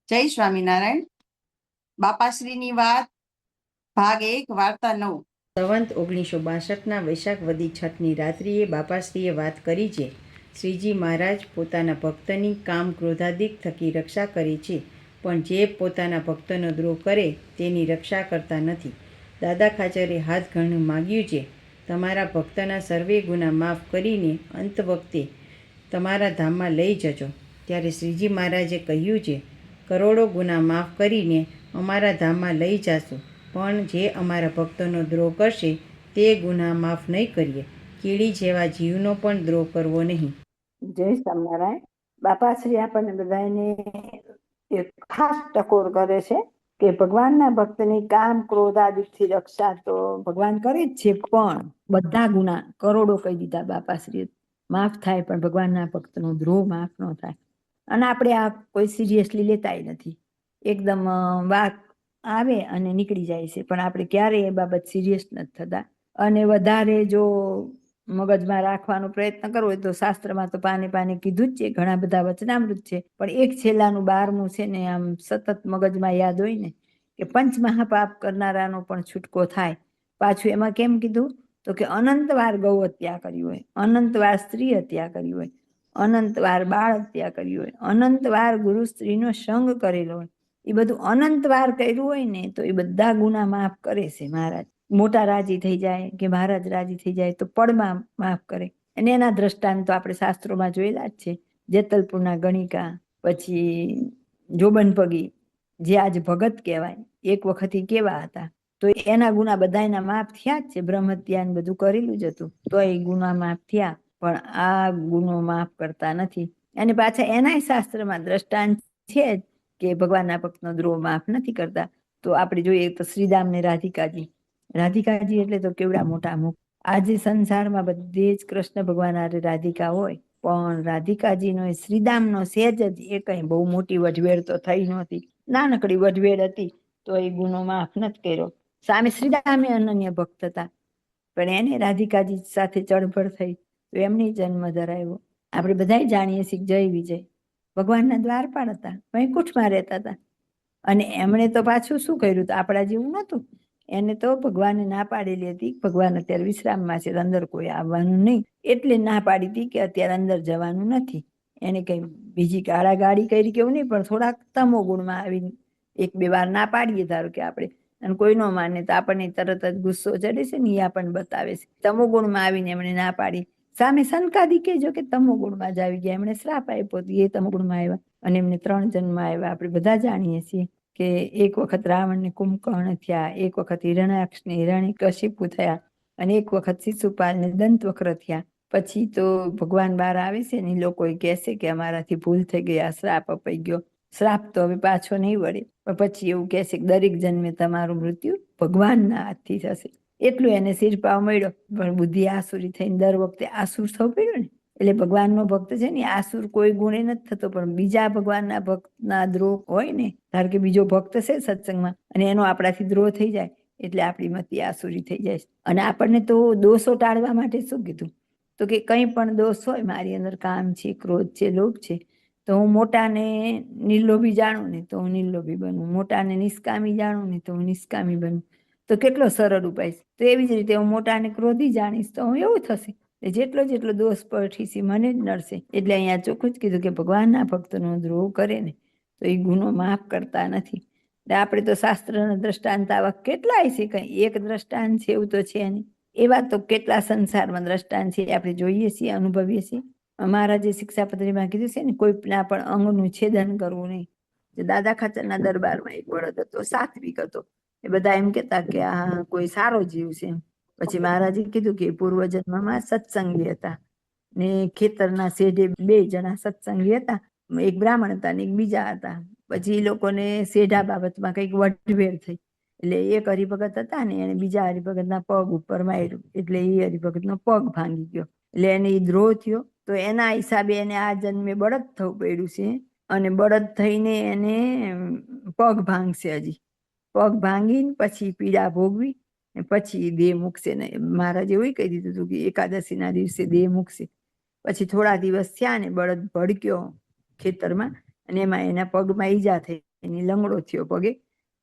જય સ્વામિનારાયણ. બાપાશ્રીની વાત ભાગ 1 વાર્તા 9. સંવંત 1962ના વૈશાખ વદી છઠની રાત્રિએ બાપાશ્રીએ વાત કરી છે. શ્રીજી મહારાજ પોતાના ભક્તની કામ ક્રોધાદિક થકી રક્ષા કરે છે, પણ જે પોતાના ભક્તનો દ્રોહ કરે તેની રક્ષા કરતા નથી. દાદા ખાચરે હાથ ઘણું માગ્યું છે, તમારા ભક્તના સર્વે ગુના માફ કરીને અંત વખતે તમારા ધામમાં લઈ જજો. ત્યારે શ્રીજી મહારાજે કહ્યું છે, કરોડો ગુના માફ કરીને અમારા ધામમાં લઈ જાશું, પણ જે અમારા ભક્તોનો દ્રોહ કરશે તે ગુના માફ નહીં કરીએ. કીડી જેવા જીવનો પણ દ્રોહ કરવો નહીં. જય સ્વામિનારાયણ. બાપાશ્રી આપણને બધાને એક ખાસ ટકોર કરે છે કે ભગવાનના ભક્તની કામ ક્રોધ આદિથી રક્ષા તો ભગવાન કરે જ છે, પણ બધા ગુના કરોડો કહી દીધા બાપાશ્રીએ માફ થાય, પણ ભગવાનના ભક્તનો દ્રોહ માફ ન થાય. અને આપણે આ કોઈ સિરિયસલી લેતાય નથી, એકદમ વાત આવે અને નીકળી જાય છે, પણ આપણે ક્યારેય એ બાબત સિરિયસ નથી થતા. અને વધારે જો મગજમાં રાખવાનો પ્રયત્ન કરવો હોય તો શાસ્ત્રમાં તો પાને પાને કીધું જ છે, ઘણા બધા વચનામૃત છે, પણ એક છેલ્લાનું 12મું છે ને આમ સતત મગજમાં યાદ હોય ને કે પંચ મહાપાપ કરનારાનો પણ છૂટકો થાય. પાછું એમાં કેમ કીધું તો કે અનંતવાર ગૌ હત્યા કરી હોય, અનંતવાર સ્ત્રી હત્યા કરી હોય, અનંતવાર બાળ હત્યા કરી હોય, અનંતવાર ગુરુ સ્ત્રીનો સંગ કરેલો હોય, એ બધું અનંતવાર કર્યું હોય ને તો એ બધા ગુના માફ કરે છે મહારાજ. મોટા રાજી થઈ જાય કે મહારાજ રાજી થઈ જાય તો પળમાં માફ કરે. અને એના દ્રષ્ટાંત તો આપણે શાસ્ત્રોમાં જોયેલા જ છે. જેતલપુરના ગણિકા, પછી જોબનપગી જે આજે ભગત કહેવાય, એક વખત કેવા હતા, તો એના ગુના બધા એના માફ થયા જ છે. બ્રહ્મ હત્યા બધું કરેલું જ હતું તો એ ગુના માફ થયા, પણ આ ગુનો માફ કરતા નથી. અને પાછા એના શાસ્ત્રમાં દ્રષ્ટાંત છે જ કે ભગવાનના ભક્તનો દ્રોહ માફ નથી કરતા. તો આપણે જોઈએ તો શ્રીદામ ને રાધિકાજી એટલે તો કેવડા મોટા મુખ. આજે સંસારમાં બધે જ કૃષ્ણ ભગવાન આરે રાધિકા હોય, પણ રાધિકાજીનો શ્રીદામનો સેજ જ એ કઈ બહુ મોટી વઢવેડ તો થઈ નહોતી, નાનકડી વઢવેડ હતી, તો એ ગુનો માફ નથી કર્યો. સામે શ્રીદામે અનન્ય ભક્ત હતા, પણ એને રાધિકાજી સાથે ચળભળ થઈ તો એમની જન્મ ધરાવ્યો. આપણે બધા જાણીએ છીએ જય વિજય ભગવાનના દ્વારપાળ હતા, વૈકુંઠમાં રહેતા હતા, અને એમણે તો પાછું શું કર્યું તો આપણા જેવું નહોતું. એને તો ભગવાને ના પાડેલી હતી, ભગવાન અત્યારે વિશ્રામમાં છે, અંદર કોઈ આવવાનું નહીં, એટલે ના પાડી હતી કે અત્યારે અંદર જવાનું નથી. એને કઈ બીજી ગાળાગાળી કરી કેવું નહીં, પણ થોડાક તમો ગુણમાં આવીને એક બે વાર ના પાડીએ, ધારો કે આપણે, અને કોઈ ન માને તો આપણને તરત જ ગુસ્સો ચડે છે ને, એ આપણને બતાવે છે. તમો ગુણમાં આવીને એમણે ના પાડી. સામે સનકાદી કહેજો કે તમો ગુણમાં જ આવી ગયા, એમણે શ્રાપ આપ્યો, એ તમો ગુણમાં આવ્યા અને એમને 3 જન્મ આવ્યા. આપણે બધા જાણીએ છીએ કે એક વખત રાવણને કુંભકર્ણ થયા, એક વખત હિરણ્યાક્ષને હિરણ્યકશિપુ થયા, અને એક વખત શિશુપાલને દંતવક્ર થયા. પછી તો ભગવાન બહાર આવે છે ને લોકો કહેશે કે અમારાથી ભૂલ થઈ ગઈ, આ શ્રાપ અપાઈ ગયો, શ્રાપ તો હવે પાછો નહીં વળે. પણ પછી એવું કહેશે કે દરેક જન્મે તમારું મૃત્યુ ભગવાનના હાથથી થશે. એટલું એને શિરપાવ મળ્યો, પણ બુદ્ધિ આસુરી થઈને દર વખતે આસુર થવું પડ્યું ને. એટલે ભગવાનનો ભક્ત છે ને આસુર કોઈ ગુણે નથી થતો, પણ બીજા ભગવાનના ભક્તના દ્રોહ હોય ને, ધારો કે બીજો ભક્ત છે સત્સંગમાં અને એનો આપણાથી દ્રોહ થઈ જાય એટલે આપણી મતિ આસુરી થઈ જાય. અને આપણને તો દોષો ટાળવા માટે શું કીધું તો કે કંઈ પણ દોષ હોય, મારી અંદર કામ છે, ક્રોધ છે, લોભ છે, તો હું મોટાને નિર્લોભી જાણું ને તો હું નિર્લોભી બનું, મોટાને નિષ્કામી જાણું ને તો હું નિષ્કામી બનું. તો કેટલો સરળ ઉપાય છે. તો એવી જ રીતે હું મોટાને ક્રોધી જાણીશ તો હું એવું થશે, જેટલો જેટલો દોષ પરઠીશી મને જ નડશે. એટલે અહીંયા ચોખ્ખું જ કીધું કે ભગવાનના ભક્તનો દ્રોહ કરે ને તો એ ગુનો માફ કરતા નથી. આપણે તો શાસ્ત્રના દ્રષ્ટાંત આવા કેટલાય છે, કઈ એક દ્રષ્ટાંત છે એવું તો છે નહીં. એવા તો કેટલા સંસારમાં દ્રષ્ટાંત છે, આપણે જોઈએ છીએ, અનુભવીએ છીએ. મહારાજે શિક્ષાપત્રીમાં કીધું છે ને, કોઈના પણ અંગનું છેદન કરવું નહીં. દાદા ખાચરના દરબારમાં એક બળદ હતો, સાત્વિક હતો. એ બધા એમ કેતા કે આ કોઈ સારો જીવ છે. પછી મહારાજે કીધું કે પૂર્વજન્મમાં સત્સંગી હતા ને ખેતરના શેઢે 2 જણા સત્સંગી હતા, એક બ્રાહ્મણ હતા ને એક બીજા હતા. પછી એ લોકોને શેઢા બાબતમાં કંઈક વઢવેર થઈ, એટલે એક હરિભગત હતા ને એને બીજા હરિભગતના પગ ઉપર માર્યું, એટલે એ હરિભગતનો પગ ભાંગી ગયો, એટલે એને એ દ્રોહ થયો. તો એના હિસાબે એને આ જન્મે બળદ થવું પડ્યું છે, અને બળદ થઈને એને પગ ભાંગશે. હજી પગ ભાંગીને પછી પીડા ભોગવી પછી દેહ મૂકશે ને. મહારાજે એવું કહી દીધું હતું કે એકાદશીના દિવસે દેહ મૂકશે. પછી થોડા દિવસ થયા ને બળદ ભડક્યો ખેતરમાં, અને એમાં એના પગમાં ઈજા થઈ, એની લંગડો થયો પગે.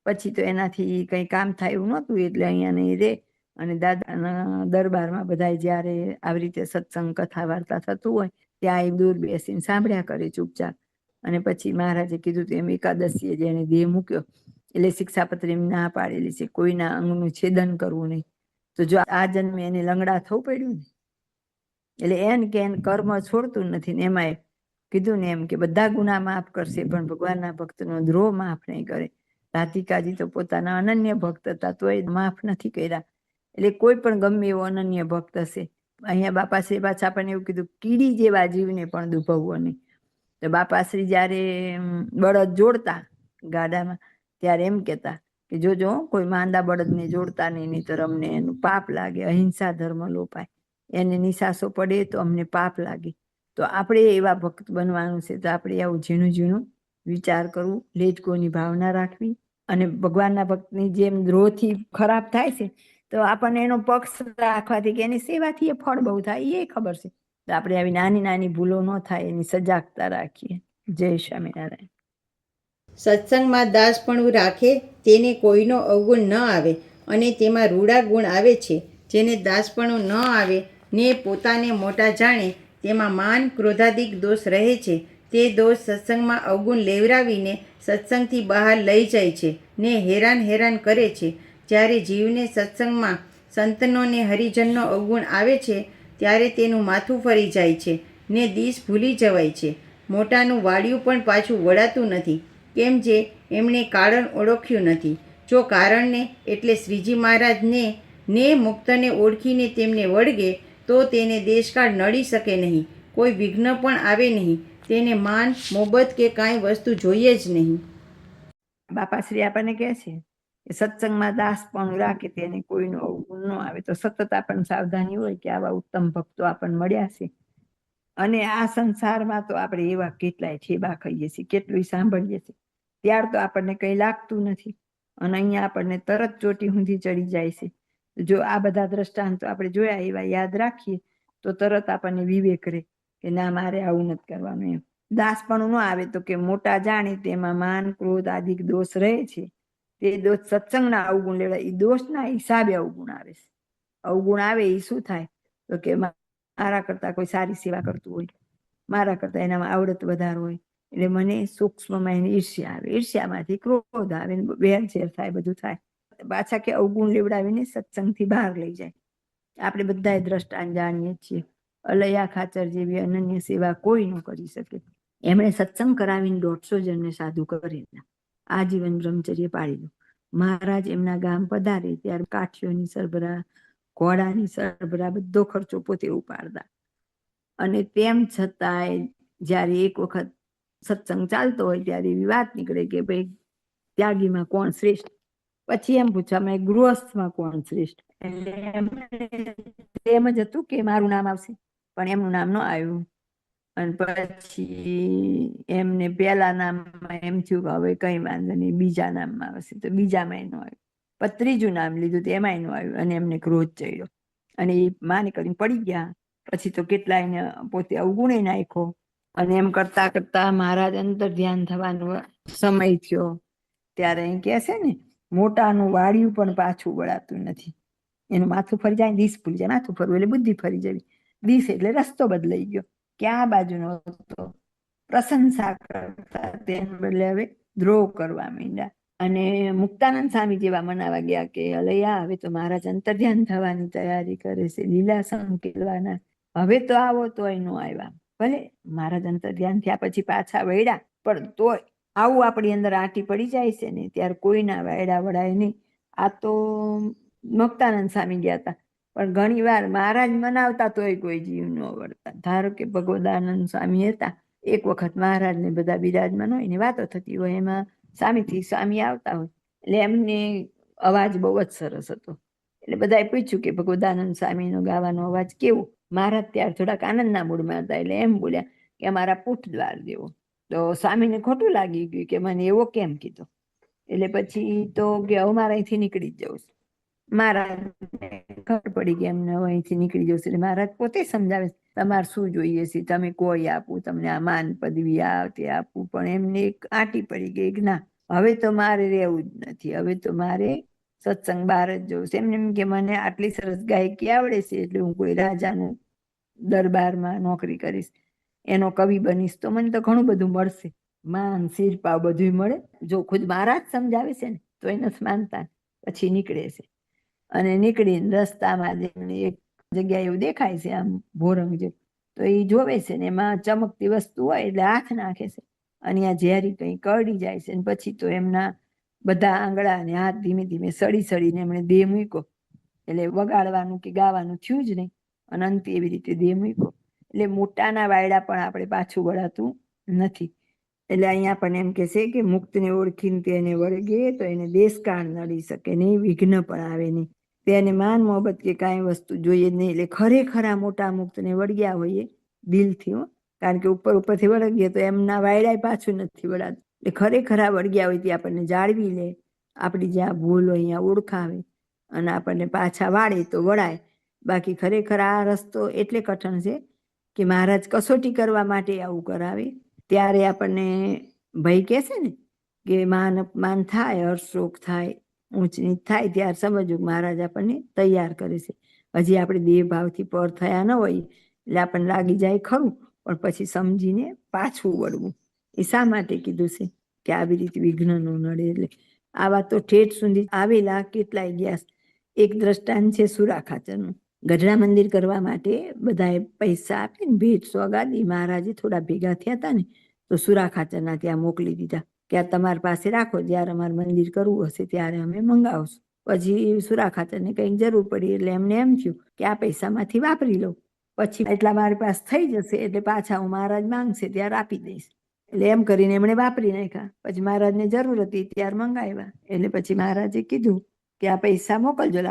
પછી તો એનાથી કંઈ કામ થાય એવું નહોતું, એટલે અહીંયા નહીં રે. અને દાદાના દરબારમાં બધાય જ્યારે આવી રીતે સત્સંગ કથા વાર્તા થતું હોય ત્યાં એ દૂર બેસીને સાંભળ્યા કરે ચૂપચાપ. અને પછી મહારાજે કીધું એમ એકાદશીએ જેને દેહ મૂક્યો એટલે શિક્ષાપત્રી એમ ના પાડેલી છે કોઈના અંગનું છેદન કરવું નહીં. તો જો આ જન્મે એને લંગડા થવું પડ્યું ને, એટલે એને કે એને કર્મ છોડતું નથી ને એમાં કીધું ને એમ કે બધા ગુના માફ કરશે પણ ભગવાનના ભક્તનો દ્રોહ માફ નહીં કરે. રાધિકાજી તો પોતાના અનન્ય ભક્ત હતા તોય માફ નથી કર્યા. એટલે કોઈ પણ ગમે એવો અનન્ય ભક્ત હશે. અહીંયા બાપાશ્રી પાછા આપણને એવું કીધું કીડી જેવા જીવને પણ દુભવવો નહીં. તો બાપાશ્રી જ્યારે બળદ જોડતા ગાડામાં ત્યારે એમ કહેતા કે જોજો કોઈ માંદા બળદને જોડતા નહીં, નહીંતર અમને એનું પાપ લાગે, અહિંસા ધર્મ લોપાય, એને નિશાસો પડે તો અમને પાપ લાગે. તો આપણે એવા ભક્ત બનવાનું છે તો આપણે આવું ઝીણું ઝીણું વિચાર કરવું, લેજકોની ભાવના રાખવી. અને ભગવાનના ભક્તની જેમ દ્રોહથી ખરાબ થાય છે તો આપણને એનો પક્ષ રાખવાથી કે એની સેવાથી એ ફળ બહુ થાય એ ખબર છે. તો આપણે આવી નાની નાની ભૂલો ન થાય એની સજાગતા રાખીએ. જય સ્વામિનારાયણ. સત્સંગમાં દાસપણું રાખે તેને કોઈનો અવગુણ ન આવે અને તેમાં રૂડા ગુણ આવે છે. જેને દાસપણું ન આવે ને પોતાને મોટા જાણે તેમાં માન ક્રોધાદિક દોષ રહે છે. તે દોષ સત્સંગમાં અવગુણ લેવરાવીને સત્સંગથી બહાર લઈ જાય છે ને હેરાન કરે છે. જ્યારે જીવને સત્સંગમાં સંતનોને હરિજનનો અવગુણ આવે છે ત્યારે તેનું માથું ફરી જાય છે ને દિશ ભૂલી જવાય છે. મોટાનું વાડિયું પણ પાછું વળાતું નથી, કેમ જે એમણે કારણ ઓળખ્યું નથી. જો કારણને એટલે શ્રીજી મહારાજને ને મુક્તને ઓળખીને તેમને વળગે તો તેને દેશકાળ નડી શકે નહીં, કોઈ વિઘ્ન પણ આવે નહીં, તેને માન મોહબ્બત કે કાંઈ વસ્તુ જોઈએ જ નહીં. બાપાશ્રી આપણને કહે છે કે સત્સંગમાં દાસપણું રાખે તેને કોઈનો અવગુણ ન આવે. તો સતત આપણને સાવધાની હોય કે આવા ઉત્તમ ભક્તો આપણને મળ્યા છે. અને આ સંસારમાં તો આપણે એવા કેટલાય ઠેબા ખાઈએ છીએ, કેટલું સાંભળીએ છીએ, ત્યાર તો આપણને કંઈ લાગતું નથી અને અહીંયા આપણને તરત ચોટી ઊંધી ચડી જાય છે. જો આ બધા દ્રષ્ટાંતો આપણે જોયા એવા યાદ રાખીએ તો તરત આપણને વિવેક રહે કે ના મારે આવું નથી કરવાનું. એમ દાસપણું ન આવે તો કે મોટા જાણે તેમાં માન ક્રોધ આદિ દોષ રહે છે. તે દોષ સત્સંગના અવગુણ લેવડા, એ દોષના હિસાબે અવગુણ આવે છે. અવગુણ આવે એ શું થાય તો કે મારા કરતા કોઈ સારી સેવા કરતું હોય, મારા કરતા એનામાં આવડત વધારે હોય એટલે મને સૂક્ષ્મમાં એની ઈર્ષ્યા આવે, ઈર્ષ્યામાંથી ક્રોધ આવે, વેરઝેર થાય, બધું થાય. પાછા કે અવગુણ લેવડાવીને સત્સંગથી બહાર લઈ જાય. આપણે બધાએ દ્રષ્ટાંત જાણીએ છીએ. અલૈયા ખાચર જેવી અનન્ય સેવા કોઈ ન કરી શકે. એમણે સત્સંગ કરાવીને 150 જણને સાધુ કરેલા, આજીવન બ્રહ્મચર્ય પાડેલું. મહારાજ એમના ગામ પધારે ત્યારે કાઠીઓની સરભરા, ઘોડાની સરભરા બધો ખર્ચો પોતે ઉપાડતા. અને તેમ છતાંય જ્યારે એક વખત સત્સંગ ચાલતો હોય ત્યારે એવી વાત નીકળે કે ભાઈ ત્યાગીમાં કોણ શ્રેષ્ઠ. પછી એમ પૂછવામાં ગૃહસ્થમાં કોણ શ્રેષ્ઠ. એટલે એમ જ હતું કે મારું નામ આવશે પણ એમનું નામ ન આવ્યું. અને પછી એમને પહેલા નામમાં એમ થયું કે હવે કઈ વાંધો નહીં, બીજા નામમાં આવશે તો બીજામાં એનું આવ્યું. પણ ત્રીજું નામ લીધું તો એમાં એનું આવ્યું અને એમને ક્રોધ ચડ્યો અને એ માને કરીને પડી ગયા. પછી તો કેટલાયને પોતે અવગુણે નાખ્યો. અને એમ કરતા કરતા મહારાજ અંતર ધ્યાન થવાનો સમય થયો ત્યારે અહીં કહે છે ને મોટાનું વાડિયું પણ પાછું વળાતું નથી. એનું માથું ફરી જાય, દિશ ભૂલી જાય. માથું ફરવું એટલે બુદ્ધિ ફરી જવી, દિશ એટલે રસ્તો બદલાઈ ગયો. ક્યાં બાજુનો હતો પ્રશંસા કરતા તેને બદલે હવે દ્રોહ કરવા માંડ્યા. અને મુક્તાનંદ સ્વામી જેવા મનાવા ગયા કે અલૈયા હવે તો મહારાજ અંતર્ધ્યાન થવાની તૈયારી કરે છે, લીલા સંકેલવાના, હવે તો આવો તોય ન આવ્યા. ભલે મહારાજ અંતર્ધ્યાન થયા પછી પાછા વળ્યા પણ તોય આવું આપણી અંદર આંટી પડી જાય છે ને ત્યારે કોઈના વાયડા વળાય નહીં. આ તો મુક્તાનંદ સ્વામી ગયા હતા પણ ઘણી વાર મહારાજ મનાવતા તોય કોઈ જીવ ન વળતા. ધારો કે ભગવદાનંદ સ્વામી હતા, એક વખત મહારાજને બધા બિરાજમાન હોય ને વાતો થતી હોય, એમાં સ્વામીથી સ્વામી આવતા હોય એટલે એમને અવાજ બહુ જ સરસ હતો. એટલે બધાએ પૂછ્યું કે ભગવદાનંદ સ્વામીનો ગાવાનો અવાજ કેવો. મહારાજ ત્યારે થોડાક આનંદના મૂડમાં હતા એટલે એમ બોલ્યા કે અમારા પૂઠ દ્વાર જેવો. તો સ્વામીને ખોટું લાગી ગયું કે મને એવો કેમ કીધો. એટલે પછી તો કે અમારે અહીંથી નીકળી જ જવું. મહારાજને ખબર પડી કે એમને અહીંથી નીકળી જવું. એટલે મહારાજ પોતે સમજાવે તમારે શું જોઈએ છે, તમે કોઈ આપું, તમને આ માન પદવી આ તે આપવું. પણ એમને એક આંટી પડી ગઈ કે ના હવે તો મારે રહેવું જ નથી, હવે તો મારે સત્સંગ બહાર જ જવું છે. એમને એમ કે મને આટલી સરસ ગાયકી આવડે છે એટલે હું કોઈ રાજાનું દરબારમાં નોકરી કરીશ, એનો કવિ બનીશ તો મને તો ઘણું બધું મળશે, માન શિરપાવ બધું મળે. જો ખુદ મહારાજ સમજાવે છે ને તો એ નથી માનતા, પછી નીકળે છે. અને નીકળીને રસ્તામાં જેમને એક જગ્યા એવું દેખાય છે આમ ભોરંગ જેવું, તો એ જોવે છે ને એમાં ચમકતી વસ્તુ હોય એટલે હાથ નાખે છે અને આ ઝેરી કઈ કરડી જાય છે. પછી તો એમના બધા આંગળા ને હાથ ધીમે ધીમે સડી સડીને એમણે દેહ મૂક્યો. એટલે વગાડવાનું કે ગાવાનું થયું જ નહીં અને અંતે એવી રીતે દેહ મૂક્યો. એટલે મોટાના વાયડા પણ આપણે પાછું વળાતું નથી. એટલે અહીંયા પણ એમ કે છે કે મુક્તને ઓળખીને તેને વળગે તો એને દેશકાળ નડી શકે નહીં, વિઘ્ન પણ આવે નહીં. તેને માન મોહબ્બત કે કાંઈ વસ્તુ જોઈએ જ નહીં. એટલે ખરેખર આ મોટા મુક્તને વળગ્યા હોઈએ દિલથી, કારણ કે ઉપરથી વળગીએ તો એમના વાયડા પાછું નથી વળાતું. એટલે ખરેખર આ વળગ્યા હોય તે આપણને જાળવી લે, આપણી જ્યાં ભૂલ હોય અહીંયા ઓળખાવે અને આપણને પાછા વાળે તો વળાય. બાકી ખરેખર આ રસ્તો એટલે કઠણ છે કે મહારાજ કસોટી કરવા માટે આવું કરાવે. ત્યારે આપણને ભય કહે છે ને કે માન અપમાન થાય, હર્ષોક થાય, ઊંચ નીચ થાય, ત્યારે સમજવું મહારાજ આપણને તૈયાર કરે છે. હજી આપણે દેહ ભાવથી પર થયા ન હોય એટલે આપણને લાગી જાય ખરું, પણ પછી સમજીને પાછું વળવું. એ શા માટે કીધું છે કે આવી રીતે વિઘ્ન ન નડે. એટલે આવા તો ઠેઠ સુધી આવેલા કેટલાય ગયા. એક દ્રષ્ટાંત છે સુરા ખાચરનું. ગઢડા મંદિર કરવા માટે બધાએ પૈસા આપીને ભેટ સોગાદી મહારાજે થોડા ભેગા થયા હતા ને તો સુરા ખાચરના ત્યાં મોકલી દીધા કે આ તમારી પાસે રાખો, જ્યારે અમારે મંદિર કરવું હશે ત્યારે અમે મંગાવશું. પછી સુરા ખાચરને કંઈક જરૂર પડી એટલે એમને એમ થયું કે આ પૈસામાંથી વાપરી લો, પછી એટલા મારી પાસે થઈ જશે એટલે પાછા હું મહારાજ માંગશે ત્યારે આપી દઈશ. એટલે એમ કરીને એમણે વાપરી નાખ્યા. પછી મહારાજને જરૂર હતી ત્યારે મંગાવ્યા. એટલે પછી મહારાજે કીધું કે આ પૈસા મોકલજો.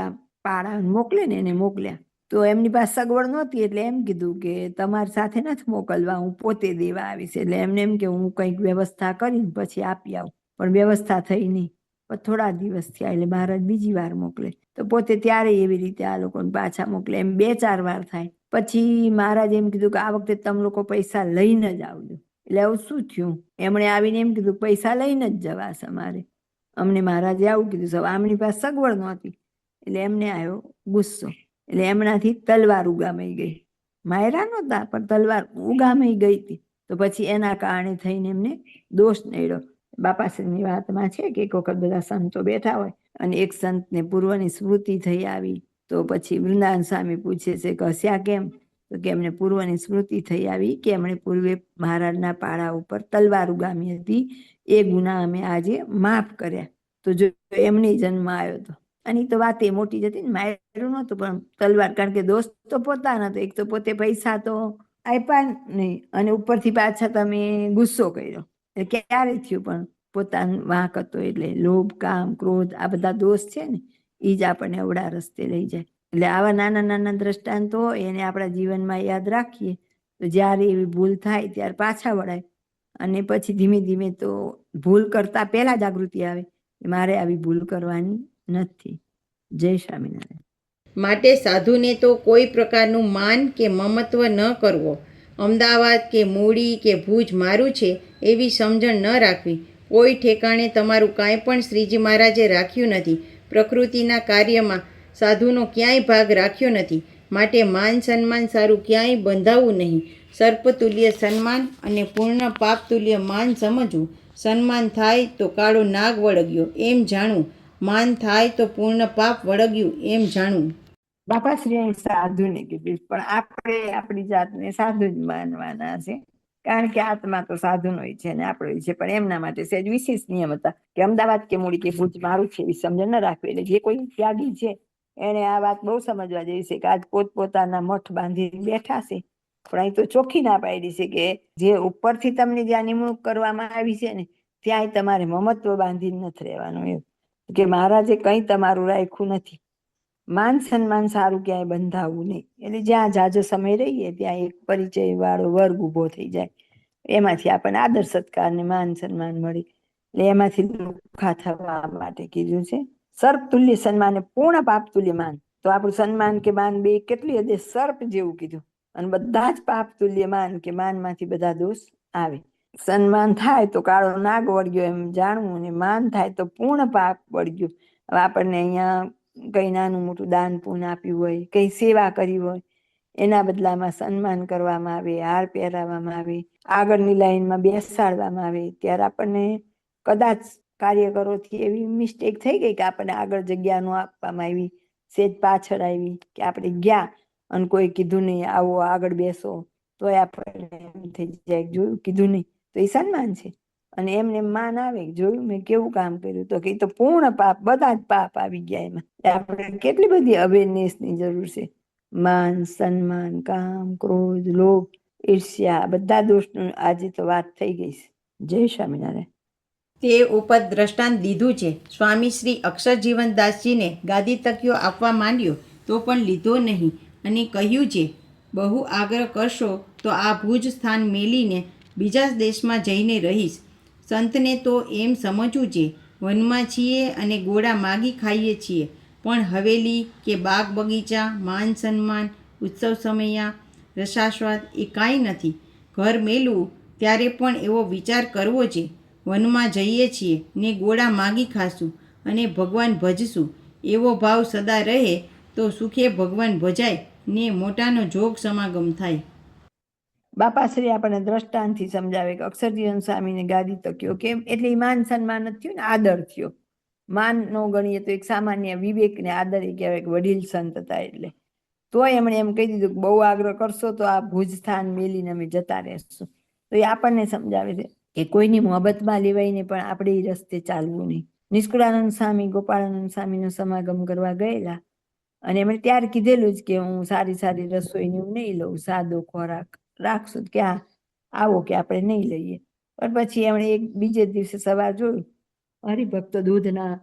પાડા મોકલે ને એને મોકલ્યા. તો એમની પાસે સગવડ નહોતી એટલે એમ કીધું કે તમારી સાથે નથી મોકલવા, હું પોતે દેવા આવીશ. એટલે એમને એમ કે હું કંઈક વ્યવસ્થા કરીને પછી આપી આવું, પણ વ્યવસ્થા થઈ નહીં. પણ થોડા દિવસ થયા એટલે મહારાજ બીજી વાર મોકલે તો પોતે ત્યારે એવી રીતે આ લોકોને પાછા મોકલે. એમ 2-4 વાર થાય. પછી મહારાજ એમ કીધું કે આ વખતે તમે લોકો પૈસા લઈને જ આવજો. એટલે આવું શું થયું, એમણે આવીને એમ કીધું પૈસા લઈને જ જવાશે અમારે. અમને મહારાજે આવું કીધું. આમની પાસે સગવડ નહોતી એટલે એમને આવ્યો ગુસ્સો. એટલે એમનાથી તલવાર ઉગામાઈ ગઈ. માયરા નહોતા પણ તલવાર ઉગામાઈ ગઈ હતી. તો પછી એના કારણે થઈને એમને દોષ નડ્યો. બાપાશ્રીની વાતમાં છે કે એક વખત બધા સંતો બેઠા હોય અને એક સંતને પૂર્વની સ્મૃતિ થઈ આવી. તો પછી વૃંદાવન સ્વામી પૂછે છે કે હસ્યા કેમ? તો કે એમને પૂર્વની સ્મૃતિ થઈ આવી કે એમણે પૂર્વે મહારાજના પાડા ઉપર તલવાર ઉગામી હતી, એ ગુના અમે આજે માફ કર્યા. તો જો એમને જન્મ આવ્યો હતો. અને તો વાત એ મોટી જ હતી ને, માયરું નહોતું પણ તલવાર, કારણ કે દોસ્ત તો પોતાના હતો. એક તો પોતે પૈસા તો આપ્યા નહીં અને ઉપરથી પાછા તમે ગુસ્સો કર્યો. એટલે ક્યારે થયું? પણ પોતાનો વાંક હતો. એટલે લોભ, કામ, ક્રોધ આ બધા દોષ છે ને એ જ આપણને અવળા રસ્તે લઈ જાય. એટલે આવા નાના નાના દ્રષ્ટાંતો હોય એને આપણા જીવનમાં યાદ રાખીએ તો જ્યારે એવી ભૂલ થાય ત્યારે પાછા વળાય. અને પછી ધીમે ધીમે તો ભૂલ કરતા પહેલા જાગૃતિ આવે કે મારે આવી ભૂલ કરવાની નથી. જય સ્વામિનારાયણ. માટે સાધુને તો કોઈ પ્રકારનું માન કે મમત્વ ન કરવો. અમદાવાદ કે મૂળી કે ભુજ મારું છે એવી સમજણ ન રાખવી. કોઈ ઠેકાણે તમારું કાંઈ પણ શ્રીજી મહારાજે રાખ્યું નથી. પ્રકૃતિના કાર્યમાં સાધુનો ક્યાંય ભાગ રાખ્યો નથી. માટે માન સન્માન સારું ક્યાંય બંધાવવું નહીં. સર્પતુલ્ય સન્માન અને પૂર્ણ પાપતુલ્ય માન સમજવું. સન્માન થાય તો કાળો નાગ વળગ્યો એમ જાણવું. માન થાય તો પૂર્ણ પાપ વળગ્યું એમ જાણવું. બાપાશ્રી અહીં સાધુને કીધું, પણ આપણે આપણી જાતને સાધુ જ માનવાના છે, કારણ કે આત્મા તો સાધુનો છે ને આપણો છે. પણ એમના માટે સહેજ વિશેષ નિયમ હતા કે અમદાવાદ કે મૂળી કે ભુજ મારું છે એવી સમજણ ન રાખવી. એટલે જે કોઈ ત્યાગી છે એને આ વાત બહુ સમજવા જેવી છે કે આજ પોતપોતાના મઠ બાંધીને બેઠા છે, પણ અહીં તો ચોખ્ખી ના પાડી છે કે જે ઉપરથી તમને જ્યાં નિમણૂક કરવામાં આવી છે ને ત્યાંય તમારે મમત્વ બાંધીને નથી રહેવાનું. એવું કે મહારાજે કંઈ તમારું રાખ્યું નથી. માન સન્માન સારું ક્યાંય બંધાવવું નહીં. એટલે જ્યાં જાજો સમય રહીએ ત્યાં એક પરિચય વાળો વર્ગ ઊભો થઈ જાય. એમાંથી આપણને આદર સત્કાર ને માન સન્માન મળે. એટલે એમાંથી લુખા થવા માટે કીધું છે. સર્પ તુલ્ય સન્માન, પૂર્ણ પાપ તુલ્ય માન. તો આપણું સન્માન કે માન બે કેટલી હદે સર્પ જેવું કીધું. અને બધા જ પાપ તુલ્ય માન કે માનમાંથી બધા દોષ આવે. સન્માન થાય તો કાળો નાગ વળગ્યો એમ જાણવું, ને માન થાય તો પૂર્ણ પાપ વળગ્યું. હવે આપણને અહીંયા કઈ નાનું મોટું દાન પૂન આપ્યું હોય, કઈ સેવા કરી હોય, એના બદલામાં સન્માન કરવામાં આવે, હાર પહેરાવવામાં આવે, આગળની લાઈનમાં બેસાડવામાં આવે, ત્યારે આપણને કદાચ કાર્યકરોથી એવી મિસ્ટેક થઈ ગઈ કે આપણને આગળ જગ્યા ન આપવામાં આવી, સેજ પાછળ આવી, કે આપણે ગયા અને કોઈ કીધું નહીં આવો આગળ બેસો, તોય આપણે એમ થઈ જાય જોયું કીધું નહીં, તો એ સન્માન છે. અને એમને માન આવે, જોયું મેં કેવું કામ કર્યું, તો કે ઈ તો પૂર્ણ પાપ, બધા જ પાપ આવી ગયા એમાં. આપણે કેટલી બધી અવેરનેસની જરૂર છે. માન, સન્માન, કામ, ક્રોધ, લોભ, ઈર્ષ્યા, બધા દોષનું આજે તો વાત થઈ ગઈ છે. જય સ્વામિનારાયણ. તે ઉપર દ્રષ્ટાંત દીધું છે. સ્વામી શ્રી અક્ષરજીવનદાસજીને ગાદી તકિયો આપવા માંડ્યો તો પણ લીધો નહીં અને કહ્યું છે, બહુ આગ્રહ કરશો તો આ ભુજ સ્થાન મેલીને બીજા દેશમાં જઈને રહીશ. સંતને તો એમ સમજવું છે, વનમાં છીએ અને ગોળા માગી ખાઈએ છીએ, પણ હવેલી કે બાગ બગીચા, માન સન્માન, ઉત્સવ સમયા, રસાસ્વાદ એ કાંઈ નથી. ઘર મેલું ત્યારે પણ એવો વિચાર કરવો છે, વનમાં જઈએ છીએ ને ગોળા માગી ખાશું અને ભગવાન ભજશું, એવો ભાવ સદા રહે તો સુખે ભગવાન ભજાય ને મોટાનો જોગ સમાગમ થાય. બાપાશ્રી આપણને દ્રષ્ટાંતથી સમજાવે કે અક્ષરજીવન સ્વામીને ગાદી તક્યો કેમ, એટલે ઈ માન સન્માન જ થયું ને, આદર થયો. માન નો ગણીએ તો એક સામાન્ય વિવેક ને આદર એ કહેવાય કે વડીલ સંત હતા એટલે. તોય એમણે એમ કહી દીધું કે બહુ આગ્રહ કરશો તો આ ભુજ સ્થાન મેલીને અમે જતા રહેશું. તો એ આપણને સમજાવે છે કે કોઈની મોહબતમાં લેવાઈને પણ આપણે એ રસ્તે ચાલવું નહીં. નિષ્કુળાનંદ સ્વામી ગોપાળાનંદ સ્વામીનો સમાગમ કરવા ગયેલા અને એમણે ત્યારે કીધેલું જ કે હું સારી સારી રસોઈને હું નહીં લઉં, સાદો ખોરાક રાખશું, કે આવો કે આપણે નહીં લઈએ. પણ પછી એમણે એક બીજે દિવસે સવાર જોયું, હરિભક્તો દૂધના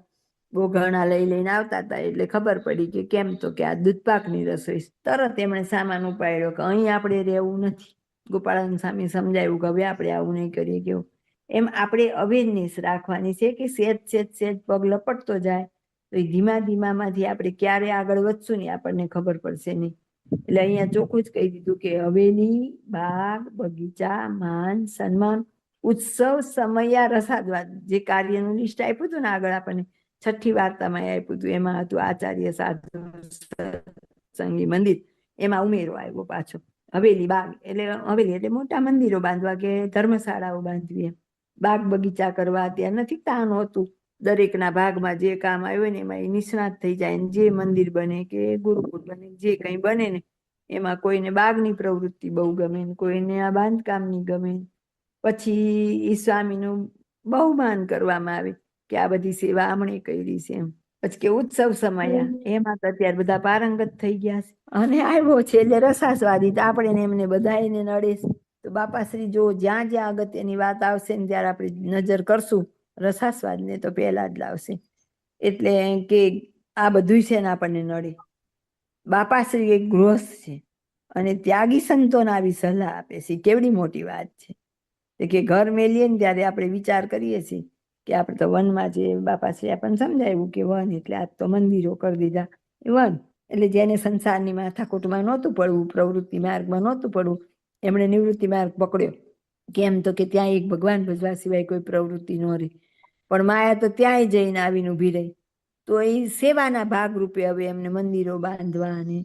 બોઘાણા લઈ લઈને આવતા હતા, એટલે ખબર પડી કે કેમ, તો કે આ દૂધપાકની રસોઈ. તરત એમણે સામાન ઉપાડ્યો કે અહીં આપણે રહેવું નથી. ગોપાળાનંદ સ્વામી સમજાવ્યું કે હવે આપણે આવું નહીં કરીએ. કેવું એમ આપણે અવેરનેસ રાખવાની છે કે સેજ સેજ સેજ પગ લપટતો જાય તો એ ધીમા ધીમામાંથી આપણે ક્યારે આગળ વધશું ને આપણને ખબર પડશે નહીં. એટલે અહીંયા ચોખ્ખું જ કહી દીધું કે હવેલી, બાગ, બગીચા, માન, સન્માન, ઉત્સવ, સમયા, રસાસ્વાદ, જે કાર્યનું લિસ્ટ આપ્યું હતું ને આગળ આપણને 6ઠી વાર્તામાં આપ્યું હતું, એમાં હતું આચાર્ય સાધુ સંગી મંદિર, એમાં ઉમેરો આવ્યો પાછો. હવેલી, બાગ એટલે હવેલી એટલે મોટા મંદિરો બાંધવા કે ધર્મશાળાઓ બાંધવી, એમ બાગ બગીચા કરવા ત્યાં નથી તાણ હોતું. દરેકના ભાગમાં જે કામ આવ્યું ને એમાં એ નિષ્ણાત થઈ જાય, જે મંદિર બને કે ગુરુકુળ બને, જે કંઈ બને ને એમાં કોઈને બાગની પ્રવૃત્તિ બહુ ગમે, કોઈને આ બાંધકામની ગમે. પછી એ સ્વામીનું બહુમાન કરવામાં આવે કે આ બધી સેવા આમણે કરી છે એમ. પછી કે ઉત્સવ સમયા, એમાં તો અત્યારે બધા પારંગત થઈ ગયા છે અને આવ્યો છે એટલે રસાસ્વાદી, આપણે ને એમને બધા એને નડે છે. તો બાપાશ્રી જો જ્યાં જ્યાં અગત્યની વાત આવશે ને ત્યારે આપણે નજર કરશું રસાસ્વાદ ને તો પહેલા જ લાવશે. એટલે કે આ બધું છે ને આપણને નડે. બાપાશ્રી એક ગૃહસ્થ છે અને ત્યાગી સંતોને આવી સલાહ આપે છે, કેવડી મોટી વાત છે. કે ઘર મેલીએ ને ત્યારે આપણે વિચાર કરીએ છીએ કે આપણે તો વનમાં જે બાપાશ્રી આપણને સમજાવ્યું કે વન એટલે આજ તો મંદિરો કરી દીધા. વન એટલે જેને સંસારની માથાકૂટમાં નહોતું પડવું, પ્રવૃત્તિ માર્ગમાં નહોતું પડવું, એમણે નિવૃત્તિ માર્ગ પકડ્યો. કેમ તો કે ત્યાં એક ભગવાન ભજવા સિવાય કોઈ પ્રવૃત્તિ ન રહી. પણ માયા તો ત્યાંય જઈને આવીને ઊભી રહી. તો એ સેવાના ભાગરૂપે હવે એમને મંદિરો બાંધવા અને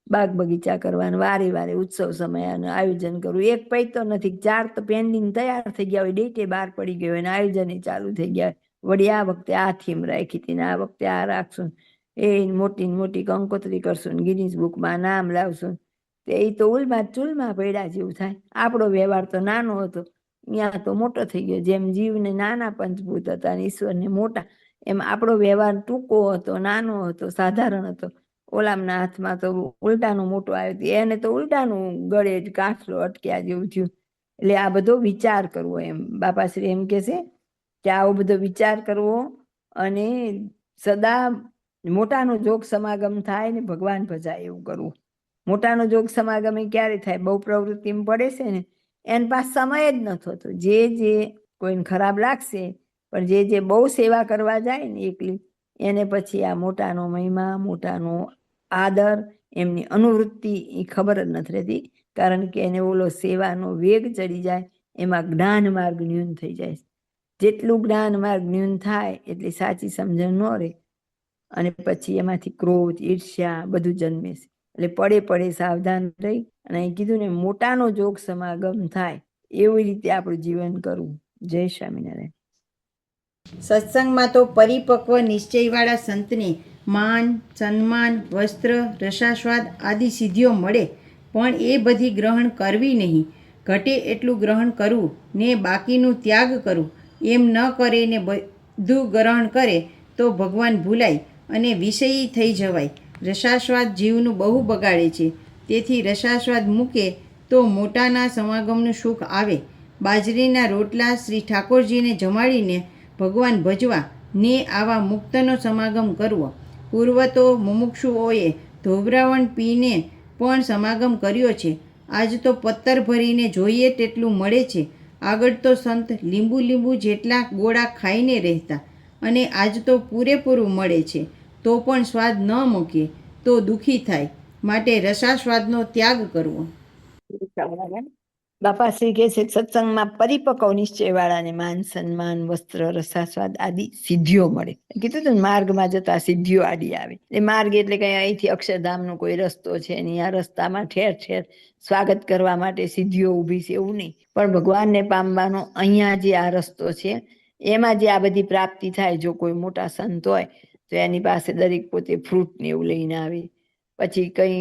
બાગ બગીચા કરવાનું, વારે વારે ઉત્સવ સમયનું આયોજન કરવું. એક પૈતો નથી, 4 તો પેન્ડિંગ તૈયાર થઈ ગયા હોય, ડેટે બહાર પડી ગયો હોય, આયોજન ચાલુ થઈ ગયા હોય. વળી આ વખતે આ થીમ રાખી હતી ને આ વખતે આ રાખશું, એ મોટી મોટી કંકોત્રી કરશું, ગિનીસ બુકમાં નામ લાવશું. એ તો ઉલમાં ચૂલમાં પડ્યા જેવું થાય. આપણો વ્યવહાર તો નાનો હતો, ત્યાં તો મોટો થઈ ગયો. જેમ જીવને નાના પંચભૂત હતા અને ઈશ્વરને મોટા, એમ આપણો વ્યવહાર ટૂંકો હતો, નાનો હતો, સાધારણ હતો. ઓલામના હાથમાં તો ઉલટાનું મોટું આવ્યું હતું, એને તો ઉલટાનું ગળે જ કાફલો અટક્યા જેવું થયું. એટલે આ બધો વિચાર કરવો, એમ બાપાશ્રી એમ કે છે કે આવો બધો વિચાર કરવો અને સદા મોટાનો જોગ સમાગમ થાય ને ભગવાન ભજાય એવું કરવું. મોટાનો જોગ સમાગમ એ ક્યારે થાય? બહુ પ્રવૃત્તિમાં પડે છે ને એની પાસે સમય જ ન થતો. જે કોઈને ખરાબ લાગશે, પણ જે બહુ સેવા કરવા જાય ને એકલી, એને પછી આ મોટાનો મહિમા, મોટાનો આદર, એમની અનુવૃત્તિ એ ખબર જ નથી રહેતી. કારણ કે એને ઓલો સેવાનો વેગ ચડી જાય, એમાં જ્ઞાન માર્ગ ન્યૂન થઈ જાય છે. જેટલું જ્ઞાન માર્ગ ન્યૂન થાય એટલી સાચી સમજણ ન રહે અને પછી એમાંથી ક્રોધ, ઈર્ષ્યા બધું જન્મે છે. એટલે પડે પડે સાવધાન રહી અને અહીં કીધું ને મોટાનો જોગ સમાગમ થાય એવી રીતે આપણું જીવન કરવું. જય સ્વામિનારાયણ. સત્સંગમાં તો પરિપક્વ નિશ્ચયવાળા સંતને માન, સન્માન, વસ્ત્ર, રસાસ્વાદ આદિ સિદ્ધિઓ મળે, પણ એ બધી ગ્રહણ કરવી નહીં. ઘટે એટલું ગ્રહણ કરવું ને બાકીનું ત્યાગ કરવું. એમ ન કરે ને બધું ગ્રહણ કરે તો ભગવાન ભૂલાય અને વિષયી થઈ જવાય. રસાસ્વાદ જીવનું બહુ બગાડે છે. તેથી રસાસ્વાદ મૂકે તો મોટાના સમાગમનું સુખ આવે. બાજરીના રોટલા શ્રી ઠાકોરજીને જમાડીને ભગવાન ભજવા ને આવા મુક્તનો સમાગમ કરવો. પૂર્વ તો મુમુક્ષુઓએ ધોબરાવણ પીને પણ સમાગમ કર્યો છે. આજ તો પત્તર ભરીને જોઈએ તેટલું મળે છે. આગળ તો સંત લીંબુ જેટલા ગોળા ખાઈને રહેતા અને આજ તો પૂરેપૂરું મળે છે તો પણ સ્વાદ ન મૂકે તો દુઃખી થાય. માટે રસાસ્વાદનો ત્યાગ કરવો. બાપા શ્રી કહે છે સત્સંગમાં પરિપક્વ નિશ્ચય વાળાને માન, સન્માન, વસ્ત્ર, રસાસ્વાદ આદિ સિદ્ધિઓ મળે. કીધું તો માર્ગમાં જતા સિદ્ધિઓ આદિ આવે. એ માર્ગ એટલે કઈ અહીંથી અક્ષરધામનો કોઈ રસ્તો છે નહીં. આ રસ્તામાં ઠેર ઠેર સ્વાગત કરવા માટે સિદ્ધિઓ ઊભી છે એવું નહીં, પણ ભગવાનને પામવાનો અહીંયા જે આ રસ્તો છે એમાં જે આ બધી પ્રાપ્તિ થાય. જો કોઈ મોટા સંત હોય તો એની પાસે દરેક પોતે ફ્રૂટ ને એવું લઈને આવે, પછી કઈ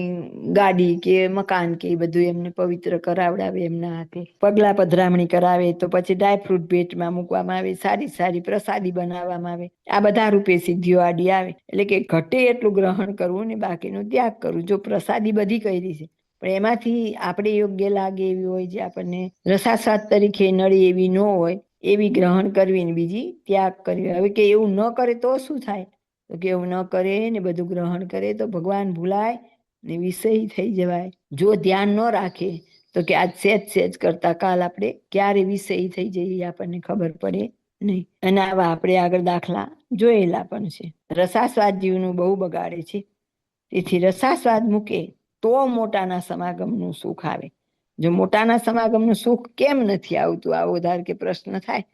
ગાડી કે મકાન કે બધું એમને પવિત્ર કરાવડાવે, એમના હાથે પગલા પધરામણી કરાવે, તો પછી ડ્રાયફ્રૂટ ભેટમાં મૂકવામાં આવે, સારી સારી પ્રસાદી બનાવવામાં આવે. આ બધા રૂપે સિદ્ધિઓ આડી આવે. એટલે કે ઘટે એટલું ગ્રહણ કરવું ને બાકીનું ત્યાગ કરવું. જો પ્રસાદી બધી કરી છે પણ એમાંથી આપણે યોગ્ય લાગે એવી હોય, જે આપણને રસાસ્વાદ તરીકે નળી એવી ન હોય એવી ગ્રહણ કરવી ને બીજી ત્યાગ કરવી. હવે કે એવું ન કરે તો શું થાય? તો કે એવું ન કરે ને બધું ગ્રહણ કરે તો ભગવાન ભૂલાય ને વિષય થઈ જવાય. જો ધ્યાન ન રાખે તો કે આજ સેજ કરતા કાલ આપણે ક્યારે વિષય થઈ જઈએ આપણને ખબર પડે નહીં. અને આવા આપણે આગળ દાખલા જોયેલા પણ છે. રસાસ્વાદ જીવનું બહુ બગાડે છે. તેથી રસાસ્વાદ મૂકે તો મોટાના સમાગમનું સુખ આવે. જો મોટાના સમાગમનું સુખ કેમ નથી આવતું, આવો ધાર કે પ્રશ્ન થાય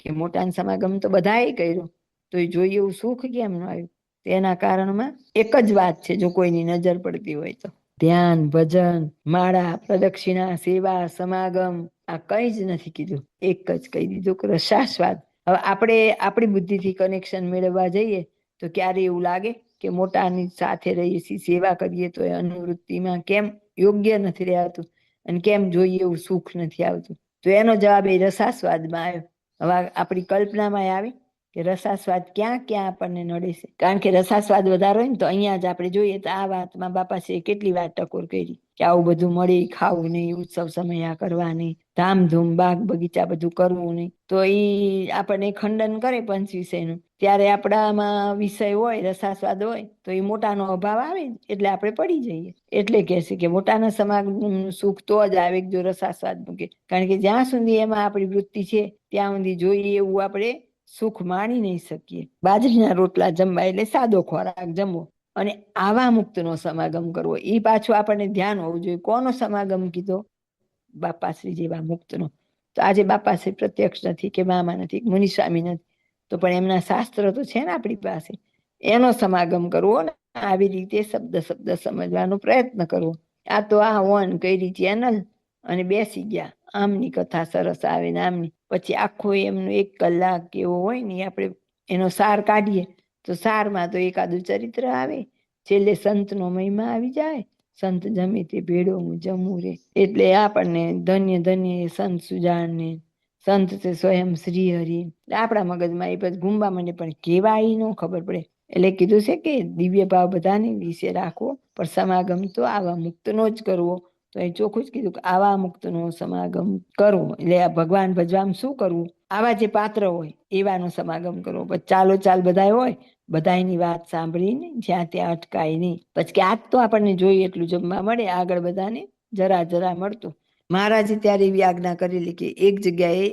કે મોટાના સમાગમ તો બધાએ કર્યું તો એ જોઈએ એવું સુખ કેમ ન આવ્યું? તેના કારણમાં એક જ વાત છે, જો કોઈની નજર પડતી હોય તો ધ્યાન, ભજન, માળા, પ્રદક્ષિણા, સેવા, સમાગમ આ કઈ જ નથી કીધું. એક જ કહી દીધું કે રસાસ્વાદ. હવે આપણે આપણી બુદ્ધિથી કનેક્શન મેળવવા જઈએ તો ક્યારે એવું લાગે કે મોટાની સાથે રહીએ છીએ, સેવા કરીએ તો એ અનુવૃત્તિમાં કેમ યોગ્ય નથી રહેતું અને કેમ જોઈએ એવું સુખ નથી આવતું? તો એનો જવાબ એ રસાસ્વાદમાં આવ્યો. હવે આપણી કલ્પનામાં આવે કે રસાસ્વાદ ક્યાં ક્યાં આપણને નડે છે. કારણ કે રસાસ્વાદ વધારે હોય ને તો અહીંયા જ આપણે જોઈએ તો આ વાતમાં બાપાશ્રીએ કેટલી વાર ટકોર કરી કે આવું બધું મળે ખાવું નહીં, ઉત્સવ સમયા કરવા નહીં, ધામધૂમ બાગ બગીચા બધું કરવું નહીં. તો એ આપણને ખંડન કરે પંચ વિષયનું. ત્યારે આપણામાં વિષય હોય, રસાસ્વાદ હોય તો એ મોટાનો અભાવ આવે એટલે આપણે પડી જઈએ. એટલે કે છે કે મોટાના સમાગમનું સુખ તો જ આવે જો રસાસ્વાદ મૂકે. કારણ કે જ્યાં સુધી એમાં આપણી વૃત્તિ છે ત્યાં સુધી જોઈએ એવું આપણે સુખ માણી નહીં શકીએ. બાજરીના રોટલા જમવા એટલે સાદો ખોરાક જમવો અને આવા મુક્તનો સમાગમ કરવો. એ પાછું આપણને ધ્યાન હોવું જોઈએ. કોનો સમાગમ કીધો? બાપાશ્રી જેવા મુક્તનો. તો આજે બાપાશ્રી પ્રત્યક્ષ નથી કે મામા નથી, મુનિસ્વામી નથી, તો પણ એમના શાસ્ત્ર તો છે ને આપણી પાસે. એનો સમાગમ કરવો ને આવી રીતે શબ્દ સમજવાનો પ્રયત્ન કરવો. આ તો આ ઓન કરી ચેનલ અને બેસી ગયા, આમની કથા સરસ આવે ને આમની, પછી આખો એમનો 1 કલાક કેવો હોય ને આપણે એનો સાર કાઢીએ તો સારમાં તો એકાદું ચરિત્ર આવે, છેલ્લે સંતનો મહિમા આવી જાય. સંત જમે તે ભેળો હું જમું રે. એટલે આપણને ધન્ય ધન્ય સંત સુજાણ ને સંત છે સ્વયં શ્રી હરિ. આપણા મગજમાં એ પછી ઘૂમવા માંડે પણ કેવા એ ન ખબર પડે. એટલે કીધું છે કે દિવ્ય ભાવ બધાને વિશે રાખવો, પણ સમાગમ તો આવા મુક્તનો જ કરવો. તો એ ચોખ્ખું જ કીધું કે આવા મુક્તનો સમાગમ કરવો. એટલે આ ભગવાન ભજવામાં શું કરવું? આવા જે પાત્ર હોય એવાનો સમાગમ કરવો. પછી ચાલો ચાલ બધા હોય, બધાની વાત સાંભળીને જ્યાં ત્યાં અટકાય નહીં. પછી કે આજ તો આપણને જોઈએ એટલું જમવા મળે, આગળ બધાને જરા મળતું. મહારાજે ત્યારે એવી આજ્ઞા કરેલી કે એક જગ્યાએ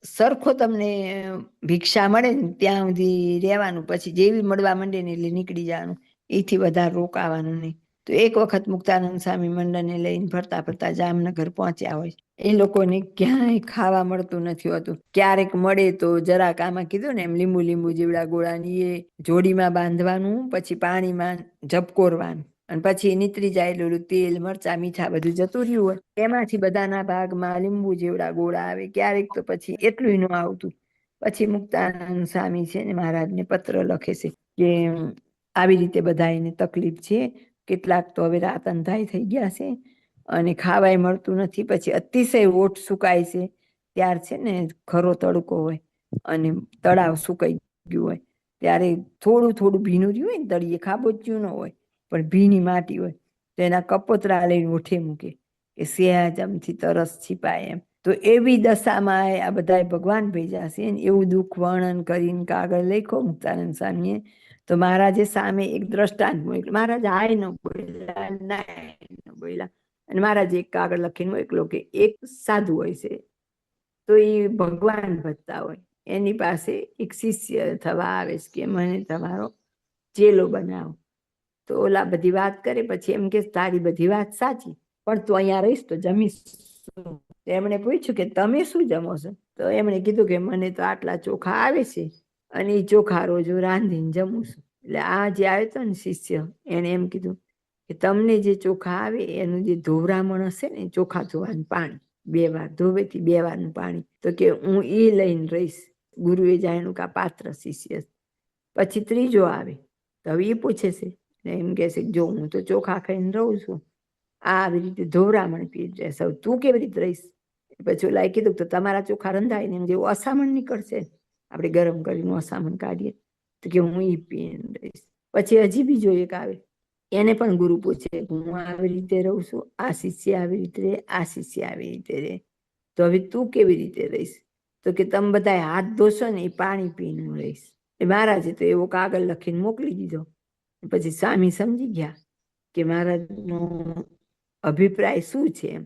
સરખો તમને ભિક્ષા મળે ને ત્યાં સુધી રહેવાનું, પછી જેવી મળવા માંડે ને એટલે નીકળી જવાનું. એથી વધારે રોકાવાનું નહીં. તો એક વખત મુક્તાનંદ સ્વામી મંડળને લઈને ફરતા ફરતા જામનગર પહોંચ્યા હોય. એ લોકોને ક્યાંય ખાવા મળતું નથી હોતું. ક્યારેક મળે તો જરાક આમાં કીધું ને એમ લીંબુ જેવડા ગોળાની એ જોડીમાં બાંધવાનું, પછી પાણીમાં ઝબકોરવાનું, અને પછી નીતરી જાય એટલું તેલ મરચા મીઠા બધું જતું રહ્યું હોય, એમાંથી બધાના ભાગમાં લીંબુ જેવડા ગોળા આવે. ક્યારેક તો પછી એટલું ન આવતું. પછી મુક્તાનંદ સ્વામી છે ને મહારાજને પત્ર લખે છે કે આવી રીતે બધાને તકલીફ છે, કેટલાક તો હવે રાત અંધાઈ થઈ ગયા છે અને ખાવાય મળતું નથી. પછી અતિશય ઓટ સુકાય છે, ત્યાર છે ને ખરો તડકો હોય અને તળાવ સુકાઈ ગયું હોય, ત્યારે થોડું ભીનું રહ્યું હોય ને, તળિયે ખાબોચ્યું ન હોય પણ ભીની માટી હોય, તો એના કપોતરા લઈને ઓઠે મૂકે કે સહેજમથી તરસ છીપાય એમ. તો એવી દશામાં આ બધા ભગવાન ભેજા છે ને એવું દુઃખ વર્ણન કરીને કાગળ લખ્યો મુક્તાનંદ સ્વામીએ. તો મહારાજે સામે એક દ્રષ્ટાંત મોકલ્યું. મહારાજ આય ન બોલ્યા, નાય ન બોલ્યા, અને મહારાજે એક કાગળ લખીને મોકલો કે એક સાધુ હોય છે, તો એ ભગવાન ભજતા હોય, એની પાસે એક શિષ્ય થવા આવે છે કે મને તમારો ચેલો બનાવો. તો ઓલા બધી વાત કરે, પછી એમ કે તારી બધી વાત સાચી, પણ તું અહીંયા રહીશ તો જમીશ. એમણે પૂછ્યું કે તમે શું જમો છો? તો એમણે કીધું કે મને તો આટલા ચોખા આવે છે અને એ ચોખા રોજ રાંધીને જમું છું. એટલે આ જે આવ્યો હતો ને શિષ્ય, એને એમ કીધું કે તમને જે ચોખા આવે એનું જે ધોવરામણ હશે ને, ચોખા ધોવાનું પાણી 2 વાર ધોવેથી 2 વારનું પાણી, તો કે હું એ લઈને રહીશ. ગુરુએ જાણ્યું કે આ પાત્ર શિષ્ય. પછી ત્રીજો આવે, તો હવે એ પૂછે છે, એમ કે છે જો હું તો ચોખા ખાઈને રહું છું, આવી રીતે ધોવરામણ પી રહેશે, તું કેવી રીતે રહીશ? પછી ઓલા કીધું તો તમારા ચોખા રંધાય ને એમ જેવું અસામણ નીકળશે, આપણે ગરમ કરીને અસામણ કાઢીએ, તો કે હું એ પીને રહીશ. પછી હજી બીજો એક આવે, એને પણ ગુરુ પૂછે હું આવી રીતે રહું છું, આ શિષ્ય આવી રીતે રહે, આ શિષ્ય આવી રીતે રહે, તો હવે તું કેવી રીતે રહીશ? તો કે તમે બધા હાથ ધોશો ને એ પાણી પીને હું રહીશ. એ મહારાજે તો એવો કાગળ લખીને મોકલી દીધો. પછી સ્વામી સમજી ગયા કે મહારાજનો અભિપ્રાય શું છે એમ.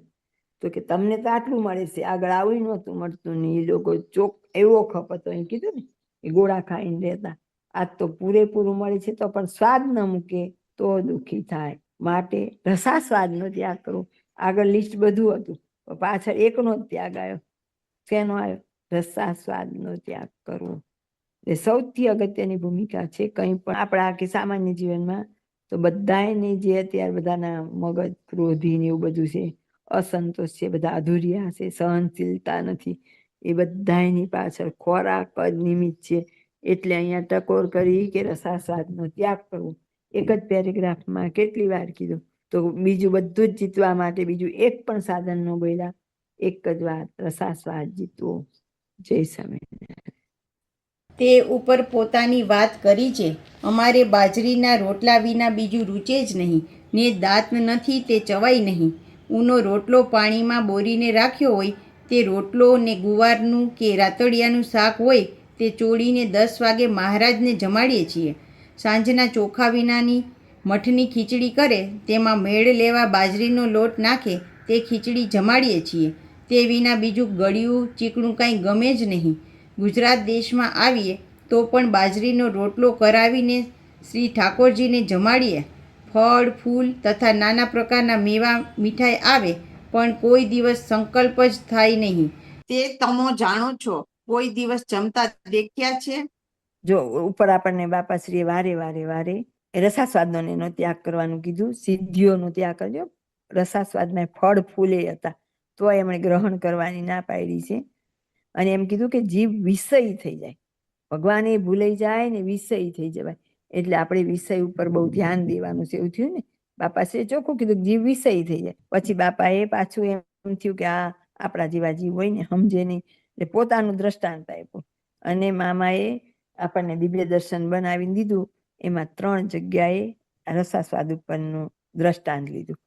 તો કે તમને તો આટલું મળે છે, આગળ આવું નહોતું મળતું ને. એ લોકો ચોક એવો ખપ હતો, એમ કીધું ને એ ગોળા ખાઈને રહેતા. આજ તો પૂરેપૂરું મળે છે તો પણ સ્વાદ ન મૂકે તો દુઃખી થાય, માટે રસાસ્વાદનો ત્યાગ કરવો. આગળ લિસ્ટ બધું હતું, પાછળ એકનો જ ત્યાગ આવ્યો. શેનો આવ્યો? રસાસ્વાદનો ત્યાગ કરવો. એ સૌથી અગત્યની ભૂમિકા છે કંઈ પણ આપણા કે સામાન્ય જીવનમાં. તો બધાને જે અત્યારે બધાના મગજ ક્રોધી ને એવું બધું છે, અસંતોષ છે, બધા અધૂરિયા છે, સહનશીલતા નથી, એ બધાની પાછળ ખોરાક જ નિમિત્ત છે. એટલે અહીંયા ટકોર કરી કે રસાસ્વાદનો ત્યાગ કરવો. એક જ પેરેગ્રાફમાં કેટલી વાર કીધું. તો બીજું બધું જ જીતવા માટે બીજું એક પણ સાધન ન બોલ્યા, એક જ વાત, રસાસ્વાદ જીતવો. જય સ્વામિનારાયણ. તે ઉપર પોતાની વાત કરી છે. અમારે બાજરીના રોટલા વિના બીજું રૂચે જ નહીં, ને દાંત નથી તે ચવાય નહીં. ઊનો રોટલો પાણીમાં બોરીને રાખ્યો હોય, તે રોટલો ને ગુવારનું કે રાતડિયાનું શાક હોય તે ચોળીને 10 વાગે મહારાજને જમાડીએ છીએ. સાંજના ચોખા વિનાની મઠની ખીચડી કરે, તેમાં મેળ લેવા બાજરીનો લોટ નાખે તે ખીચડી જમાડીએ છીએ. તે વિના બીજું ગળ્યું ચીકણું કાંઈ ગમે જ નહીં. ગુજરાત દેશમાં આવીએ તો પણ બાજરીનો રોટલો કરાવીને શ્રી ઠાકોરજીને જમાડીએ. ફળ ફૂલ તથા નાના પ્રકારના મેવા મીઠાઈ આવે, પણ કોઈ દિવસ સંકલ્પ જ થાય નહીં. તે તમો જાણો છો, કોઈ દિવસ જમતા દેખ્યા છે? જો ઉપર આપણને બાપાશ્રીએ વારે રસાસ્વાદનો એનો ત્યાગ કરવાનું કીધું, સિદ્ધિઓનો ત્યાગ કરજો. રસાસ્વાદમાં ફળ ફૂલે હતા તો એમણે ગ્રહણ કરવાની ના પાડી છે. અને એમ કીધું કે જીવ વિષય થઈ જાય, ભગવાન એ ભૂલાઈ જાય ને વિષય થઈ જવાય. એટલે આપણે વિષય ઉપર બહુ ધ્યાન દેવાનું છે. એવું થયું ને, બાપાશ્રીએ ચોખ્ખું કીધું જીવ વિષય થઈ જાય. પછી બાપાએ પાછું એમ થયું કે આ આપણા જેવા જીવ હોય ને સમજે નહીં, એટલે પોતાનું દ્રષ્ટાંત આપ્યું. અને મામાએ આપણને દિવ્ય દર્શન બનાવીને દીધું. એમાં 3 જગ્યાએ રસાસ્વાદ ઉપરનું દ્રષ્ટાંત લીધું.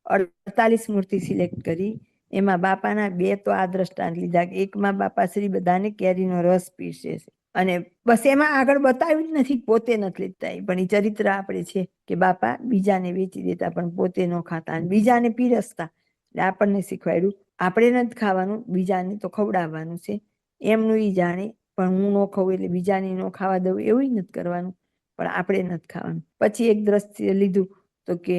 48 મૂર્તિ સિલેક્ટ કરી. એમાં બાપાના 2 તો આ દ્રષ્ટાંત લીધા. એકમાં બાપાશ્રી બધાને કેરીનો રસ પીરસે છે, અને બસ એમાં આગળ બતાવ્યું જ નથી, પોતે નથી લેતા. પણ એ ચરિત્ર આપણે છે કે બાપા બીજાને વેચી દેતા પણ પોતે ન ખાતા અને બીજાને પીરસતા. એટલે આપણને શીખવાડ્યું આપણે નથી ખાવાનું, બીજાને તો ખવડાવવાનું છે. એમનું એ જાણે, પણ હું ન ખાઉં એટલે બીજાને ન ખાવા દઉં એવું નથી કરવાનું, પણ આપણે નથી ખાવાનું. પછી એક દ્રશ્ય લીધું તો કે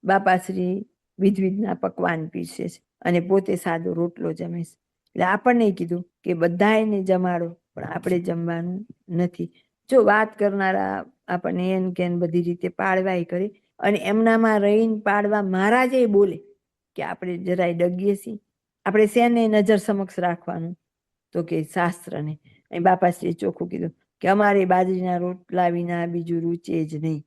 બાપાશ્રી વિધવિધના પકવાન પીરસે છે અને પોતે સાદો રોટલો જમે છે. એટલે આપણને કીધું કે બધાને જમાડો પણ આપણે જમવાનું નથી. જો વાત કરનારા આપણને એન કેન બધી રીતે પાડવાય કરે અને એમનામાં રહીને પાડવા મહારાજે બોલે કે આપણે જરાય ડગીએ છીએ. આપણે શેને નજર સમક્ષ રાખવાનું તો કે શાસ્ત્રને. અહીં બાપાશ્રીએ ચોખ્ખું કીધું કે અમારે બાજરીના રોટલા વિના બીજું રૂચે જ નહીં.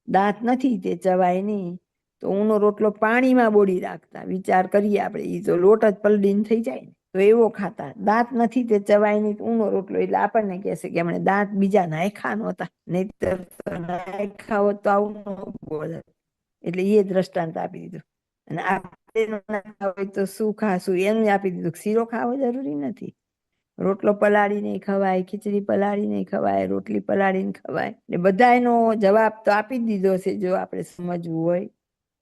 દાંત નથી તે ચવાય નહીં. તો ઊનો રોટલો પાણીમાં બોળી રાખતા. વિચાર કરીએ આપણે, એ તો લોટ જ પલડીને થઈ જાય ને, તો એવો ખાતા. દાંત નથી તે ચવાય નહીં, ઊનો રોટલો. એટલે આપણને કહેશે કે એમણે દાંત બીજા નાખ્યા નહોતા, નહીતર નાખ્યા હોત તો આવું ન બોલે. એટલે એ દ્રષ્ટાંત આપી દીધું. અને આપણે ન નાખ્યા હોય તો શું ખાશું એનું આપી દીધું. શીરો ખાવો જરૂરી નથી. રોટલો પલાળીને ખવાય, ખીચડી પલાળીને ખવાય, રોટલી પલાળીને ખવાય. એટલે બધા એનો જવાબ તો આપી જ દીધો છે જો આપણે સમજવું હોય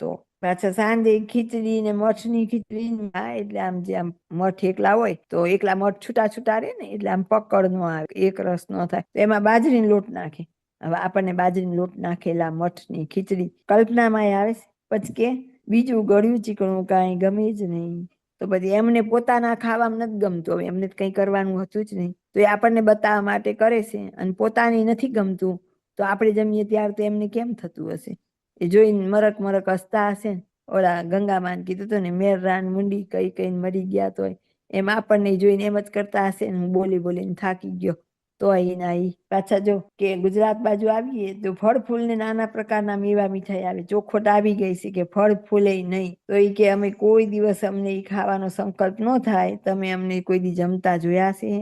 તો. પાછા સાંજે ખીચડી ને મઠની ખીચડી એટલે આમ જે આમ મઠ એકલા હોય તો એકલા મઠ છૂટા છૂટા રહે ને, એટલે આમ પકડ ન આવે, એક રસ ન થાય. એમાં બાજરીનો લોટ નાખે. હવે આપણને બાજરીનો લોટ નાખેલા મઠની ખીચડી કલ્પનામાં આવે. પછી કે બીજું ગળ્યું ચીકણું કાંઈ ગમે જ નહીં. તો પછી એમને પોતાના ખાવામાં નથી ગમતું. હવે એમને કંઈ કરવાનું હતું જ નહીં, તો એ આપણને બતાવવા માટે કરે છે. અને પોતાની નથી ગમતું તો આપણે જમીએ ત્યારે તો એમને કેમ થતું હશે? એ જોઈને મરક મરક હસતા હશે ને. ઓલા ગંગામાન કીધું હતું ને, મેરરાન મુંડી કઈ કઈને મરી ગયા તોય, એમ આપણને જોઈને એમ જ કરતા હશે ને, હું બોલી બોલીને થાકી ગયો તો એના ઈ પાછા જો કે ગુજરાત બાજુ આવીએ તો ફળ ફૂલ ને નાના પ્રકારના મેવા મીઠાઈ આવે. ચોખોટ આવી ગઈ છે કે ફળ ફૂલે નહીં, તો એ કે અમે કોઈ દિવસ અમને એ ખાવાનો સંકલ્પ ન થાય. તમે અમને કોઈ દી જમતા જોયા છે?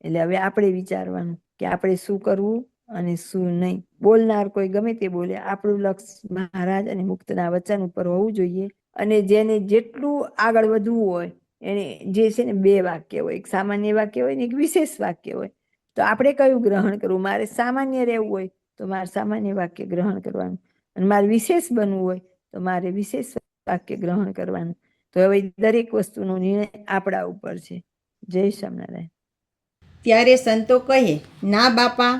એટલે હવે આપણે વિચારવાનું કે આપણે શું કરવું અને શું નહીં. બોલનાર કોઈ ગમે તે બોલે, આપણું લક્ષ મહારાજ અને મુક્તના વચન ઉપર હોવું જોઈએ. અને જેને જેટલું આગળ વધવું હોય એને જે છે ને, 2 વાક્ય હોય, એક સામાન્ય વાક્ય હોય ને એક વિશેષ વાક્ય હોય. તો આપણે કયું ગ્રહણ કરવું? મારે સામાન્ય રહેવું હોય તો મારે સામાન્ય વાક્ય ગ્રહણ કરવાનું, અને મારે વિશેષ બનવું હોય તો મારે વિશેષ વાક્ય ગ્રહણ કરવાનું. તો હવે દરેક વસ્તુનો નિર્ણય આપણા ઉપર છે. જય સ્વામિનારાયણ. ત્યારે સંતો કહે, ના બાપા,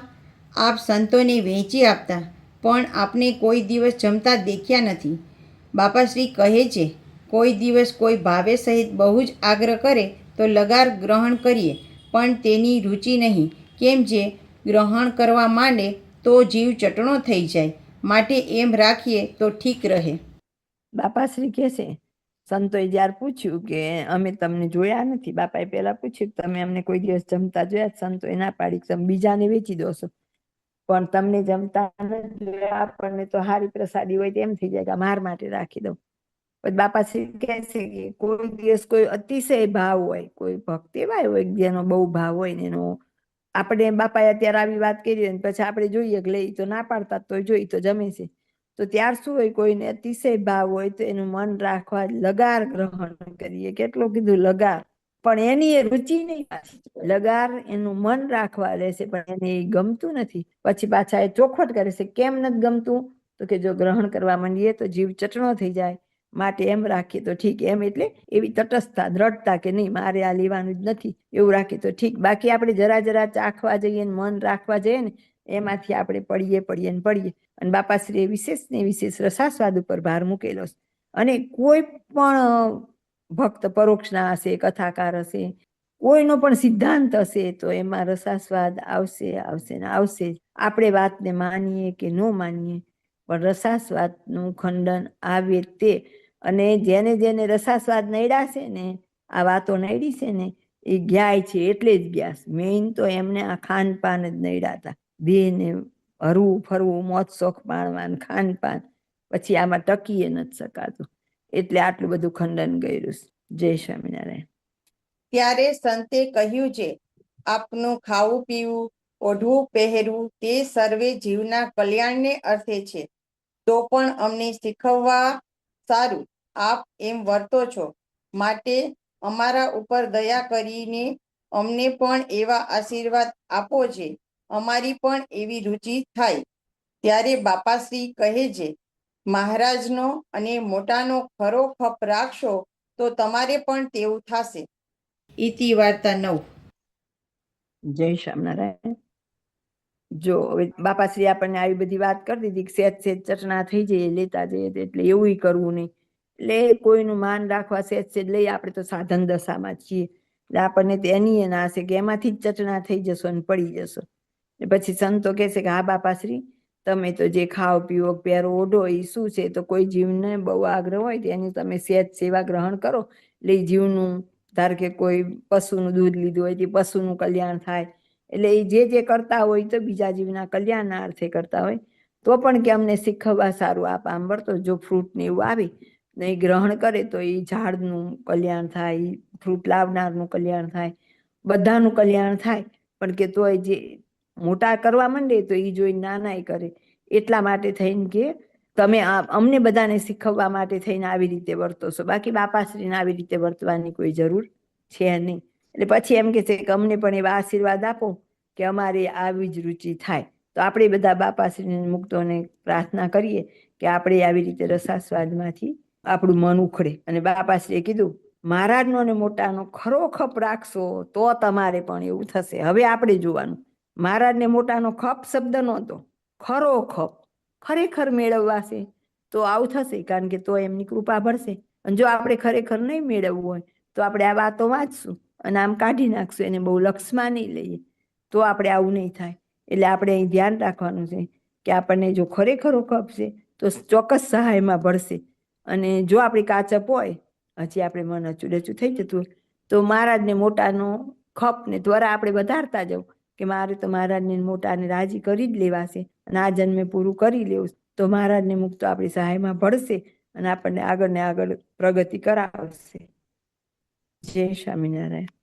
આપ સંતોને વહેંચી આપતા, પણ આપને કોઈ દિવસ જમતા દેખ્યા નથી. બાપાશ્રી કહે છે, કોઈ દિવસ કોઈ ભાવે સહિત બહુ જ આગ્રહ કરે તો લગાર ગ્રહણ કરીએ, પણ તેની રુચિ નહીં. કેમ જે ગ્રહણ કરવા માંડે તો જીવ ચટણો થઈ જાય, માટે એમ રાખીએ તો ઠીક રહે. બાપાશ્રી કહે છે, સંતોએ જ્યારે પૂછ્યું કે અમે તમને જોયા નથી, બાપાએ પહેલા પૂછ્યું તમે અમને કોઈ દિવસ જમતા જોયા? સંતોએ ના પાડી, તમે બીજાને વેચી દો છો, પણ તમને જમતા નથી જોયા. આપણને તો હારી પ્રસાદી હોય તો એમ થઈ જાય કે માર માટે રાખી દઉં. પછી બાપાશ્રી કહે છે કે કોઈ દિવસ કોઈ અતિશય ભાવ હોય, કોઈ ભક્ત એવા હોય જેનો બહુ ભાવ હોય ને, એનો આપણે બાપાએ અત્યારે આવી વાત કરી હોય ને પછી આપણે જોઈએ કે લઈ તો ના પાડતા, તો જોઈ તો જમે છે. તો ત્યાર શું હોય, કોઈને અતિશય ભાવ હોય તો એનું મન રાખવા લગાર ગ્રહણ કરીએ. કેટલું કીધું લગાર, પણ એની એ રુચિ નહીં. લગાર એનું મન રાખવા રહેશે, પણ એને ગમતું નથી. પછી પાછા એ ચોખવટ કરે છે, કેમ નથી ગમતું? તો કે જો ગ્રહણ કરવા માંડીએ તો જીવ ચટણો થઈ જાય, માટે એમ રાખીએ તો ઠીક. એમ એટલે એવી તટસ્થતા, દ્રઢતા કે નહીં મારે આ લેવાનું જ નથી, એવું રાખીએ તો ઠીક. બાકી આપણે જરા જરા ચાખવા જઈએ ને મન રાખવા જઈએ ને, એમાંથી આપણે પડીએ ને પડીએ. અને બાપાશ્રીએ વિશેષ ને વિશેષ રસાસ્વાદ ઉપર ભાર મૂકેલો છે. અને કોઈ પણ ભક્ત પરોક્ષના હશે, કથાકાર હશે, કોઈનો પણ સિદ્ધાંત હશે તો એમાં રસાસ્વાદ આવશે આવશે ને આવશે. આપણે વાતને માનીએ કે ન માનીએ, પણ રસાસ્વાદનું ખંડન આવે તે. અને જેને જેને રસાસ્વાદ નડ્યા છે ને, આ વાતો નડી છે ને, એ ગયા છે એટલે જ ગયા. મેઇન તો એમને આ ખાનપાન જ નડ્યા હતા. દેહને હરવું ફરવું, મોજ શોખ માણવાનું, ખાનપાન, પછી આમાં ટકીએ નથી શકાતું. એટલે આટલું બધું ખંડન કર્યું. જય સ્વામિનારાયણ. ત્યારે સંતે કહ્યું છે, આપનું ખાવું પીવું, ઓઢવું પહેરવું તે સર્વે જીવના કલ્યાણને અર્થે છે. તો પણ અમને શીખવવા સારું આપ એમ વર્તો છો, માટે અમારા ઉપર દયા કરીને અમને પણ એવા આશીર્વાદ આપો છે, અમારી પણ એવી રુચિ થાય. ત્યારે બાપાશ્રી કહે છે, મહારાજનો અને મોટાનો ખરો ખપ રાખશો તો તમારે પણ તેવું થશે. ઇતિ વાર્તા 9. જય સ્વામિનારાયણ. જો હવે બાપાશ્રી આપણને આવી બધી વાત કરી દીધી કે સહેજ સહેજ ચટણા થઈ જાય લેતા જઈએ એટલે એવું કરવું નહીં. એટલે કોઈનું માન રાખવા સહેજ સહેજ લઈ, આપણે તો સાધન દશામાં છીએ એટલે આપણને તેની ના હશે કે એમાંથી જ ચટણા થઈ જશો અને પડી જશો. પછી સંતો કહેશે કે હા બાપાશ્રી, તમે તો જે ખાઓ પીવો પહેરો ઓઢો એ શું છે, તો કોઈ જીવને બહુ આગ્રહ હોય તો એની તમે સહેજ સેવા ગ્રહણ કરો એટલે એ જીવનું, ધારો કે કોઈ પશુનું દૂધ લીધું હોય તો પશુનું કલ્યાણ થાય. એટલે એ જે કરતા હોય તો બીજા જીવના કલ્યાણના અર્થે કરતા હોય. તો પણ કે અમને શીખવવા સારું આપ આમ વર્તો. જો ફ્રૂટ ને એવું આવે ને એ ગ્રહણ કરે તો એ ઝાડનું કલ્યાણ થાય, ફ્રૂટ લાવનારનું કલ્યાણ થાય, બધાનું કલ્યાણ થાય. પણ કે તોય જે મોટા કરવા માંડે તો એ જોઈ નાના કરે. એટલા માટે થઈને કે તમે અમને બધાને શીખવવા માટે થઈને આવી રીતે વર્તો છો, બાકી બાપાશ્રીને આવી રીતે વર્તવાની કોઈ જરૂર છે નહીં. એટલે પછી એમ કે છે કે અમને પણ એવા આશીર્વાદ આપો કે અમારી આવી જ રુચિ થાય. તો આપણે બધા બાપાશ્રીને મુક્તોને પ્રાર્થના કરીએ કે આપણે આવી રીતે રસાસ્વાદમાંથી આપણું મન ઉખડે. અને બાપાશ્રીએ કીધું મહારાજનો ને મોટાનો ખરો ખપ રાખશો તો તમારે પણ એવું થશે. હવે આપણે જોવાનું, મહારાજને મોટાનો ખપ શબ્દ નહોતો, ખરો ખપ ખરેખર મેળવવાશે તો આવું થશે, કારણ કે તો એમની કૃપા ભરશે. અને જો આપણે ખરેખર નહીં મેળવવું હોય તો આપણે આ વાતો વાંચશું અને આમ કાઢી નાખશું, એને બહુ લક્ષમાં નહીં લઈએ, તો આપણે આવું નહીં થાય. એટલે આપણે અહીં ધ્યાન રાખવાનું છે કે આપણને જો ખરેખરો ખપશે તો ચોક્કસ સહાયમાં ભળશે. અને જો આપણી કાચપ હોય, હજી આપણે મન અચુડચું થઈ જતું હોય, તો મહારાજને મોટાનો ખપ ને દ્વારા આપણે વધારતા જવું કે મારે તો મહારાજને મોટાને રાજી કરી જ લેવાશે અને આ જન્મે પૂરું કરી લેવું, તો મહારાજને મુક્ત આપણી સહાયમાં ભળશે અને આપણને આગળ ને આગળ પ્રગતિ કરાવશે. જય સ્વામિનારાયણ.